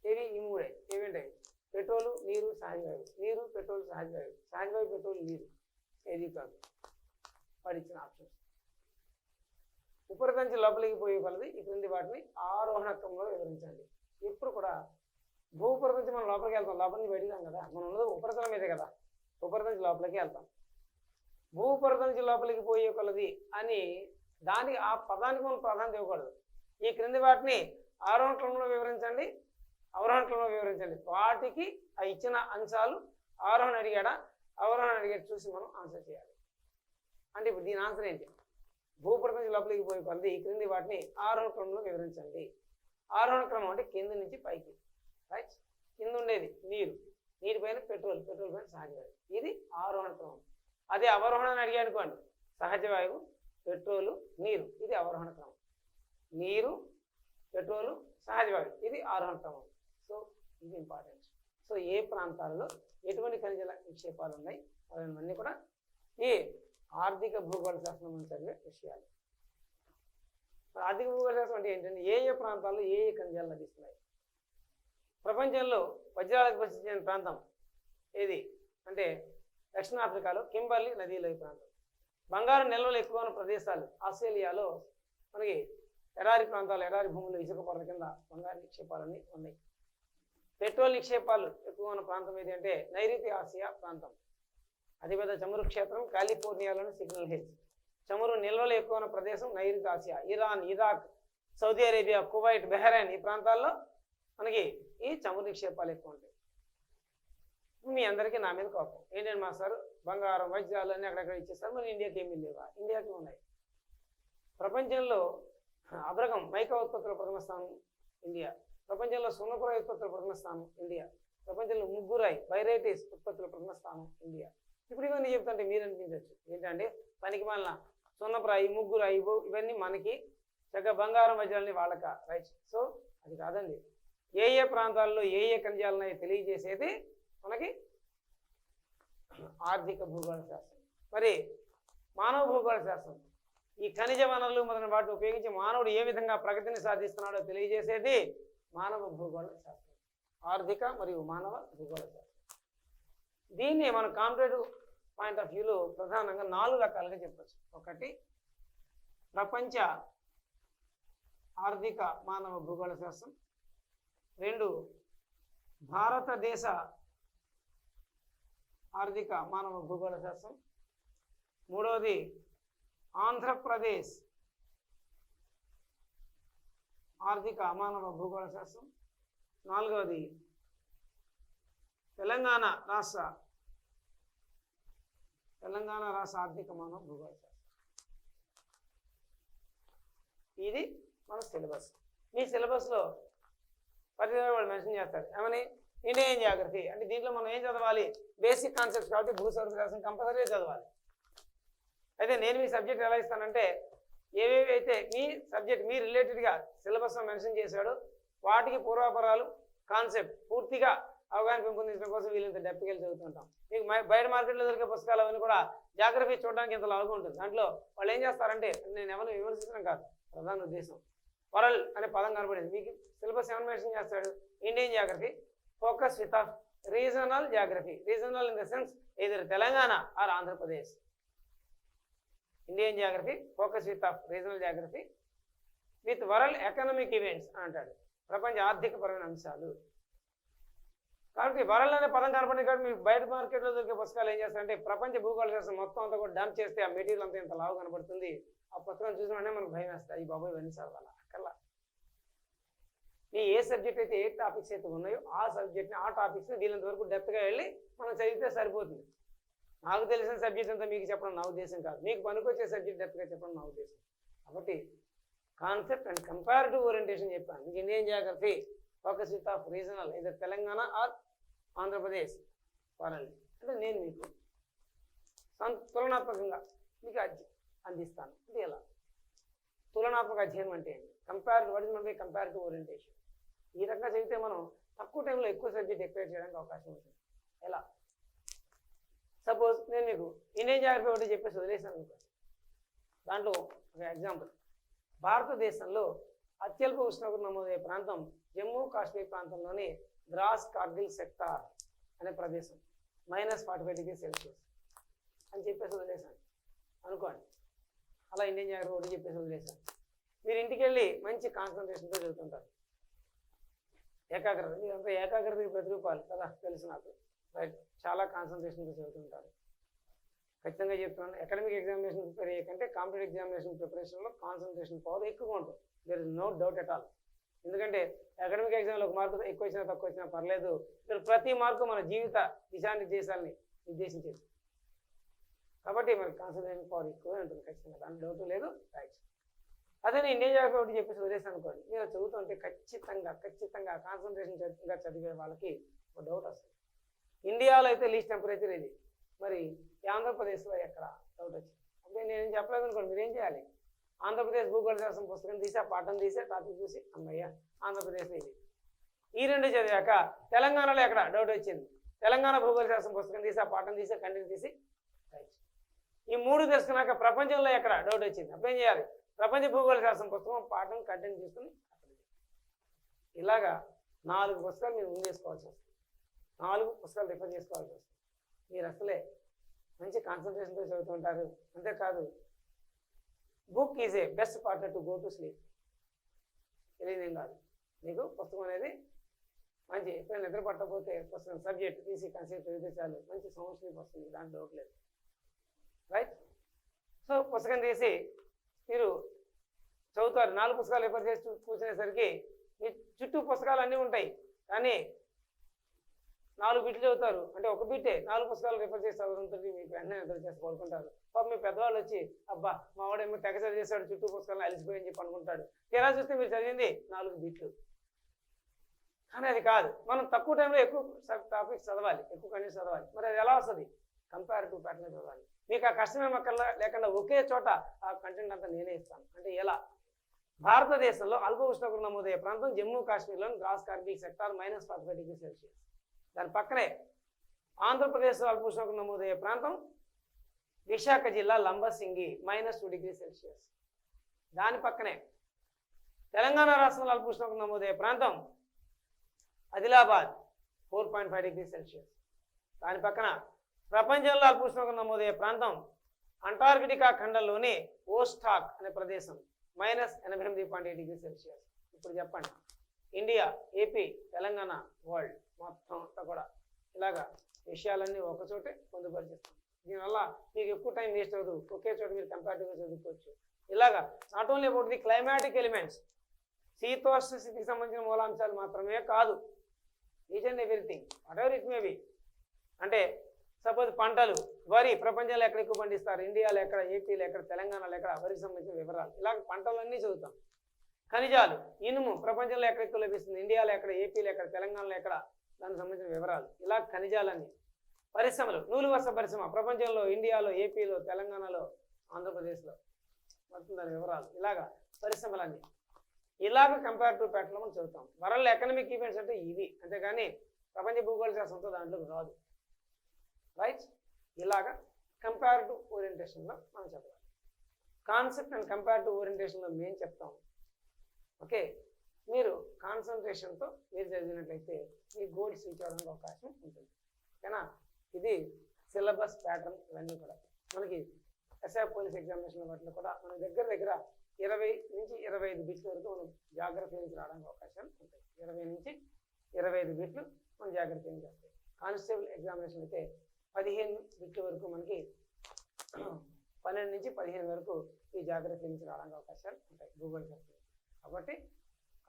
ఇవి ఈ మూడే ఏమేంటాయి? పెట్రోలు, నీరు, సహజవాయువు. నీరు, పెట్రోల్, సహజవాయువు. సహజవాయువు, పెట్రోల్, నీరు. ఏది కాదు వాడు ఇచ్చిన ఆప్షన్స్. ఉపరితలం నుంచి లోపలికి పోయే కొలది ఈ క్రింది వాటిని ఆరోహణ క్రమంలో వివరించండి. ఎప్పుడు కూడా భూపరితలం నుంచి మనం లోపలికి వెళ్తాం, లోపల నుంచి బయటికి రాం కదా, మనం ఉన్నది ఉపరితలం మీదే కదా, ఉపరితలం నుంచి లోపలికి వెళ్తాం. భూపరితలం నుంచి లోపలికి పోయే కొలది అని దానికి ఆ పదానికి మనం ప్రాధాన్యత ఇవ్వకూడదు. ఈ క్రింది వాటిని ఆరోహణ క్రమంలో వివరించండి, అవరోహణ క్రమంలో వివరించండి. వాటికి ఆ ఇచ్చిన అంశాలు ఆరోహణ అడిగాడా అవరోహణ అడిగాడు చూసి మనం ఆన్సర్ చేయాలి. అంటే ఇప్పుడు దీని ఆన్సర్ ఏంటి? భూపరితలం నుంచి లోపలికి పోయే కొలది ఈ క్రింది వాటిని ఆరోహణ క్రమంలో వివరించండి. ఆరోహణ క్రమం అంటే కింద నుంచి పైకి. రైట్. కింద ఉండేది నీరు, నీటి పైన పెట్రోల్, పెట్రోల్ పైన సహజవాయువు. ఇది ఆరోహణ క్రమం. అదే అవరోహణ అని అడిగా అనుకోండి, సహజవాయువు, పెట్రోలు, నీరు, ఇది అవరోహణ క్రమం. నీరు, పెట్రోలు, సహజవాయువు, ఇది ఆరోహణ క్రమం. సో ఇది ఇంపార్టెంట్. సో ఏ ప్రాంతాలలో ఎటువంటి ఖనిజ నిక్షేపాలు ఉన్నాయి అవన్నీ కూడా ఈ ఆర్థిక భూగోళ శాస్త్రం నుంచి చదివే విషయాలు. ఆర్థిక భూగోళ శాస్త్రం అంటే ఏంటంటే ఏ ఏ ప్రాంతాల్లో ఏ ఏ ఖనిజాలు లభిస్తున్నాయి. ప్రపంచంలో వజ్రాలకు ప్రసిద్ధి ప్రాంతం ఏది అంటే దక్షిణాఫ్రికాలో కింబర్లీ నదీలోయ ప్రాంతం. బంగారు నిల్వలు ఎక్కువ ఉన్న ప్రదేశాలు ఆస్ట్రేలియాలో మనకి ఎడారి ప్రాంతాలు, ఎడారి భూములు, ఇసుక పొరల కింద బంగారు నిక్షేపాలన్నీ ఉన్నాయి. పెట్రోల్ నిక్షేపాలు ఎక్కువ ఉన్న ప్రాంతం ఏది అంటే నైరుతి ఆసియా ప్రాంతం. అతిపెద్ద చమురు క్షేత్రం కాలిఫోర్నియాలోని సిగ్నల్ హిల్స్. చమురు నిల్వలు ఎక్కువ ఉన్న ప్రదేశం నైరుతి Asia. Iran, Iraq, Saudi Arabia, Kuwait, Bahrain ఈ ప్రాంతాల్లో మనకి ఈ చమురు నిక్షేపాలు ఎక్కువ ఉంటాయి. మీ అందరికీ నా మీద కోపం ఏంటంటే మాస్టర్ బంగారం, వజ్రాలు అన్నీ అక్కడక్కడ ఇచ్చేస్తారు, మరి ఇండియాకి ఏమీ లేవా? ఇండియాకి ఉన్నాయి. ప్రపంచంలో అబ్రగం మైకా ఉత్పత్తుల ప్రథమ స్థానం ఇండియా. ప్రపంచంలో సున్నపురాయి ఉత్పత్తుల ప్రథమ స్థానం ఇండియా. ప్రపంచంలో ముగ్గురాయి వైరైటీస్ ఉత్పత్తుల ప్రథమ స్థానం ఇండియా. ఇప్పుడు ఇవన్నీ చెప్తుంటే మీరు అనిపించవచ్చు ఏంటంటే పనికి మాలిన సున్నపురాయి, ముగ్గురాయి ఇవన్నీ మనకి చక్కగా బంగారం, వజ్రాలని వాళ్ళక. రైట్. సో అది కాదండి. ఏ ఏ ప్రాంతాల్లో ఏ ఏ ఖనిజాలున్నాయో తెలియజేసేది మనకి ఆర్థిక భూగోళ శాస్త్రం. మరి మానవ భూగోళ శాస్త్రం ఈ ఖనిజ వనరులు మొదలైన వాటిని ఉపయోగించి మానవుడు ఏ విధంగా ప్రగతిని సాధిస్తున్నాడో తెలియజేసేది మానవ భూగోళ శాస్త్రం. ఆర్థిక మరియు మానవ భూగోళ శాస్త్రం. దీన్ని మనం కాంపిటేటివ్ పాయింట్ ఆఫ్ వ్యూలో ప్రధానంగా 4 రకాలుగా చెప్పచ్చు. ఒకటి ప్రపంచ ఆర్థిక మానవ భూగోళ శాస్త్రం, 2 భారతదేశ ఆర్థిక మానవ భూగోళ శాస్త్రం, 3వది ఆంధ్రప్రదేశ్ ఆర్థిక మానవ భూగోళ శాస్త్రం, 4వది తెలంగాణ రాష్ట్ర ఆర్థిక మానవ భూగోళ శాస్త్రం. ఇది మన సిలబస్. మీ సిలబస్లో పర్టికులర్ వాళ్ళు మెన్షన్ చేస్తారు ఏమని, ఇండియన్ జియోగ్రఫీ అంటే దీంట్లో మనం ఏం చదవాలి, బేసిక్ కాన్సెప్ట్స్ కాబట్టి భూస్వరూప శాస్త్రం కంపల్సరీగా చదవాలి. అయితే నేను మీ సబ్జెక్ట్ ఎలా ఇస్తానంటే ఏవేవి అయితే మీ సబ్జెక్ట్ మీ రిలేటెడ్గా సిలబస్లో మెన్షన్ చేశాడో వాటికి పూర్వాపరాలు కాన్సెప్ట్ పూర్తిగా అవగాహన పెంపొందించడం కోసం వీళ్ళంత డెప్త్కి వెళ్ళి చదువుతుంటాం. మీకు బయట మార్కెట్లో దొరికే పుస్తకాలు అవన్నీ కూడా జాగ్రఫీ చూడడానికి ఇంత లావుగా ఉంటుంది. దాంట్లో వాళ్ళు ఏం చేస్తారంటే, నేను ఎవరిని విమర్శించడం కాదు, ప్రధాన ఉద్దేశం వరల్డ్ అనే పదం కనబడింది. మీకు సిలబస్ ఏమైనా మెన్షన్ చేస్తాడు, Indian geography focus with of regional geography, regional in the sense either Telangana or Andhra Pradesh. Indian geography focus with of regional geography with world economic events అంటాడు, ప్రపంచ ఆర్థికపరమైన అంశాలు. కాబట్టి వరల్డ్ అనే పదం కనపడింది కాబట్టి మీకు బయట మార్కెట్లో దొరికే పుస్తకాలు ఏం చేస్తారంటే ప్రపంచ భూగోళ శాస్త్రం మొత్తం అంతా కూడా డంప్ చేస్తే ఆ మెటీరియల్ అంతా ఇంత లావు కనబడుతుంది. ఆ పుస్తకం చూసిన వెంటనే మనకు భయం వేస్తాయి, ఈ బాబు ఇవన్నీ చదవాలా అక్కర్లా. మీ ఏ సబ్జెక్ట్ అయితే ఏ టాపిక్స్ అయితే ఉన్నాయో ఆ సబ్జెక్ట్ని ఆ టాపిక్స్ని వీళ్ళంత వరకు డెప్త్గా వెళ్ళి మనం చదివితే సరిపోతుంది. నాకు తెలిసిన సబ్జెక్ట్ అంతా మీకు చెప్పడం నా ఉద్దేశం కాదు, మీకు పనికొచ్చే సబ్జెక్ట్ డెప్త్గా చెప్పడం నా ఉద్దేశం. కాబట్టి కాన్సెప్ట్ అండ్ కంపారిటివ్ ఓరియంటేషన్ చెప్పాను. మీకు Indian geography focus with of regional ఇది తెలంగాణ ఆర్ ఆంధ్రప్రదేశ్ వరల్డ్ అంటే నేను మీకు తులనాత్మకంగా మీకు అందిస్తాను. అంటే ఎలా తులనాత్మక అధ్యయనం అంటే ఏంటి, కంపారిటివ్ ఓరియంటేషన్. ఈ రకంగా చదివితే మనం తక్కువ టైంలో ఎక్కువ సబ్జెక్ట్ ఎక్స్ప్లెయిన్ చేయడానికి అవకాశం ఉంటుంది. ఎలా సపోజ్ నేను మీకు ఇండియన్ జియోగ్రఫీ ఒకటి చెప్పేసి వదిలేసాను అనుకోండి. దాంట్లో ఒక ఎగ్జాంపుల్, భారతదేశంలో అత్యల్ప ఉష్ణోగ్రత నమోదయ్యే ప్రాంతం జమ్మూ కాశ్మీర్ ప్రాంతంలోని ద్రాస్ కార్గిల్ సెక్టార్ అనే ప్రదేశం -45°C అని చెప్పేసి వదిలేసాను అనుకోండి. అలా ఇండియన్ జియోగ్రఫీ ఒకటి చెప్పేసి వదిలేసాను. మీరు ఇంటికి వెళ్ళి మంచి కాన్సన్ట్రేషన్తో చదువుతుంటారు, ఏకాగ్రత. మీరంతా ఏకాగ్రతకి ప్రతిరూపాలు కదా, తెలుసు నాకు. రైట్, చాలా కాన్సన్ట్రేషన్తో చదువుతుంటారు. ఖచ్చితంగా చెప్తున్నాను, అకాడమిక్ ఎగ్జామినేషన్ ప్రిపేర్ అయ్యకంటే కాంపిటేటివ్ ఎగ్జామినేషన్ ప్రిపరేషన్లో కాన్సన్ట్రేషన్ పవర్ ఎక్కువగా ఉంటుంది. There is no doubt at all. ఎందుకంటే అకాడమిక్ ఎగ్జామ్లో 1 మార్కు ఎక్కువ వచ్చినా తక్కువ వచ్చినా పర్లేదు, ఇక్కడ ప్రతి మార్కు మన జీవిత దిశానిర్దేశాలని నిర్దేశించేది. కాబట్టి మనకి కాన్సన్ట్రేషన్ పవర్ ఎక్కువే ఉంటుంది ఖచ్చితంగా, దాని డౌట్ లేదు. రైట్, అదే నేను ఇండియన్ జియోగ్రఫీ ఒకటి చెప్పేసి వదిలేసాను అనుకోండి, మీరు చదువుతుంటే ఖచ్చితంగా కాన్సన్ట్రేషన్గా చదివే వాళ్ళకి ఒక డౌట్ వస్తుంది. ఇండియాలో అయితే లీస్ట్ టెంపరేచర్ ఇది, మరి ఆంధ్రప్రదేశ్లో ఎక్కడ డౌట్ వచ్చింది అంటే నేను చెప్పలేదు అనుకోండి, మీరు ఏం చేయాలి, ఆంధ్రప్రదేశ్ భూగోళ శాస్త్రం పుస్తకం తీసి ఆ పాఠం తీసి టాపిక్ చూసి అమ్మయ్య ఆంధ్రప్రదేశ్లో ఇది, ఈ 2 చదివాక తెలంగాణలో ఎక్కడ డౌట్ వచ్చింది, తెలంగాణ భూగోళ శాస్త్రం పుస్తకం తీసి ఆ పాఠం తీసి కంటిన్యూ తీసి రైట్. ఈ 3 తెలుసుకున్నాక ప్రపంచంలో ఎక్కడ డౌట్ వచ్చింది, అప్పుడేం చేయాలి, ప్రపంచ భూగోళ శాస్త్రం పుస్తకం పాఠం కంటిన్యూ తీసుకుని ఇలాగా 4 పుస్తకాలు మీరు ముందేసుకోవాల్సి వస్తుంది, 4 పుస్తకాలు రిఫర్ చేసుకోవాల్సి వస్తుంది. మీరు అసలే మంచి కాన్సన్ట్రేషన్తో చదువుతుంటారు. అంతేకాదు book is a best partner to go to sleep. తెలియదేం కాదు మీకు పుస్తకం అనేది మంచి, ఎప్పుడైనా నిద్ర పట్టకపోతే పుస్తకం సబ్జెక్ట్ తీసి కన్సెప్ట్ చదివితే చాలు మంచి సౌండ్ స్లీప్ వస్తుంది, దాంట్లో డౌట్ లేదు. రైట్, సో పుస్తకం తీసి మీరు చదువుతారు. 4 పుస్తకాలు రిఫర్ చేసి కూర్చునేసరికి మీ చుట్టూ పుస్తకాలు అన్నీ ఉంటాయి, కానీ 4 బిట్లు చదువుతారు. అంటే ఒక బిట్టే 4 పుస్తకాలు రిఫర్ చేసి చదవడంతో మీకు వెంటనే నిద్ర చేసి పడుకుంటారు. పాపం మీ పెద్దవాళ్ళు వచ్చి అబ్బా మా వాడేమో తెగ చదివేశాడు చుట్టూ పుస్తకాలను అలిసిపోయని చెప్పి అనుకుంటాడు. తీరా చూస్తే మీరు చదివింది 4 బిట్లు. కానీ అది కాదు, మనం తక్కువ టైంలో ఎక్కువ టాపిక్స్ చదవాలి, ఎక్కువ కంటెంట్ చదవాలి. మరి అది ఎలా వస్తుంది, కంపారిటివ్ ప్యాటర్న్ చదవాలి. మీకు ఆ కష్టమేమో లేకుండా ఒకే చోట ఆ కంటెంట్ అంతా నేనే ఇస్తాను. అంటే ఎలా, భారతదేశంలో అల్ప ఉష్ణోగ్రత నమోదయ్యే ప్రాంతం జమ్మూ కాశ్మీర్లోని ద్రాస్ కార్గిల్ సెక్టార్ -45°C. దాని పక్కనే ఆంధ్రప్రదేశ్లో అల్ప ఉష్ణోగ్రత నమోదయ్యే ప్రాంతం విశాఖ జిల్లా లంబసింగి -2°C. దాని పక్కనే తెలంగాణ రాష్ట్రంలో అల్ప ఉష్ణోగ్రత నమోదయ్యే ప్రాంతం ఆదిలాబాద్ 4.5°C. దాని పక్కన ప్రపంచంలో అల్ప ఉష్ణోగ్రత నమోదయ్యే ప్రాంతం అంటార్కిటికా ఖండంలోని ఓస్టాక్ అనే ప్రదేశం -88.8 °C. ఇప్పుడు చెప్పండి, ఇండియా, ఏపీ, తెలంగాణ, వరల్డ్ మొత్తం అంతా కూడా ఇలాగా విషయాలన్నీ ఒకచోటే పొందుపరిచేస్తాం. దీనివల్ల మీకు ఎక్కువ టైం వేస్ట్ అవ్వదు, ఒకే చోట మీరు కంపారిటివ్గా చదువుకోవచ్చు. ఇలాగా not only about the climatic elements, శీతోష్ణ స్థితికి సంబంధించిన మూలాంశాలు మాత్రమే కాదు, each and everything what ever it may be. అంటే సపోజ్ పంటలు, వరి ప్రపంచంలో ఎక్కడ ఎక్కువ పండిస్తారు, ఇండియాలో ఎక్కడ, ఏపీలో ఎక్కడ, తెలంగాణలో ఎక్కడ, వరికి సంబంధించిన వివరాలు, ఇలాగ పంటలన్నీ చదువుతాం. ఖనిజాలు, ఇనుము ప్రపంచంలో ఎక్కడ ఎక్కువ లభిస్తుంది, ఇండియాలో ఎక్కడ, ఏపీలో ఎక్కడ, తెలంగాణలో ఎక్కడ, దానికి సంబంధించిన వివరాలు, ఇలా ఖనిజాలన్నీ. పరిశ్రమలు, నూలు వస్త్ర పరిశ్రమ ప్రపంచంలో, ఇండియాలో, ఏపీలో, తెలంగాణలో, ఆంధ్రప్రదేశ్లో మొత్తం దాని వివరాలు, ఇలాగా పరిశ్రమలన్నీ. ఇలాగ కంపారిటివ్ ప్యాటర్న్లో మనం చదువుతాం. వరల్డ్ ఎకనామిక్ ఈవెంట్స్ అంటే ఇవి, అంతేగాని ప్రపంచ భూగోళ శాస్త్రంతో దాంట్లోకి రాదు. రైట్, ఇలాగా కంపారిటివ్ ఓరియంటేషన్లో మనం చదవాలి. కాన్సెప్ట్ అండ్ కంపారిటివ్ ఓరియంటేషన్లో మేము చెప్తాం. ఓకే, మీరు కాన్సన్ట్రేషన్తో మీరు చదివినట్లయితే మీ గోల్స్ రీచ్ అవ్వడానికి అవకాశం ఉంటుంది. ఓకేనా, ఇది సిలబస్ ప్యాటర్న్. ఇవన్నీ కూడా మనకి ఎస్ఐ పోలీస్ ఎగ్జామినేషన్ వాటిలో కూడా మన దగ్గర 20 నుంచి 25 బిట్ల వరకు మనం జాగ్రత్త నుంచి రావడానికి అవకాశాలు ఉంటాయి. 20 నుంచి 25 బిట్లు మనం జాగ్రత్త నుంచి వస్తాయి. కానిస్టేబుల్ ఎగ్జామినేషన్ అయితే 15 బిట్ల వరకు మనకి 12 నుంచి 15 వరకు ఈ జాగ్రత్త నుంచి రావడానికి అవకాశాలు ఉంటాయి గూగుల్ శాస్త్రం. కాబట్టి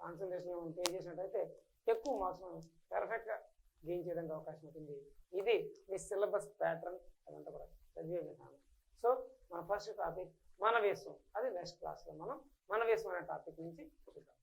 కాన్సన్ట్రేషన్ మనం పే చేసినట్టయితే ఎక్కువ మార్క్స్ మనం పర్ఫెక్ట్గా గెయిన్ చేయడానికి అవకాశం ఉంటుంది. ఇది మీ సిలబస్ ప్యాటర్న్, అదంతా కూడా చదివే విధానం. సో మన ఫస్ట్ టాపిక్ మనవేశం, అది నెక్స్ట్ క్లాస్లో మనం మనవేశం అనే టాపిక్ నుంచి చూద్దాం.